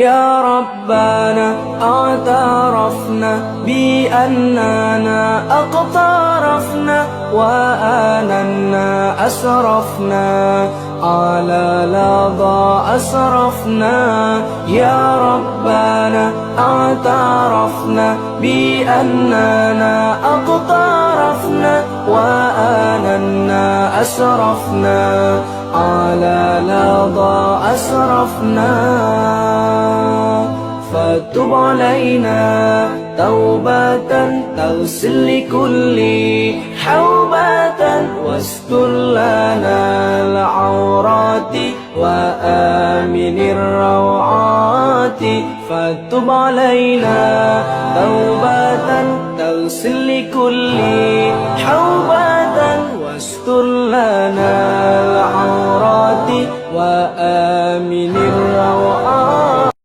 يا ربنا اعترفنا بأننا اقترفنا وآننا أسرفنا على لظى أسرفنا. يا ربنا اعترفنا بأننا اقترفنا وآننا أسرفنا على لظى أسرفنا. فتب علينا توبة تغسل لكل حوبة واستر لنا العورات وآمن الروعات. فتب علينا توبة تغسل لكل حوبة واستر لنا العورات وآمن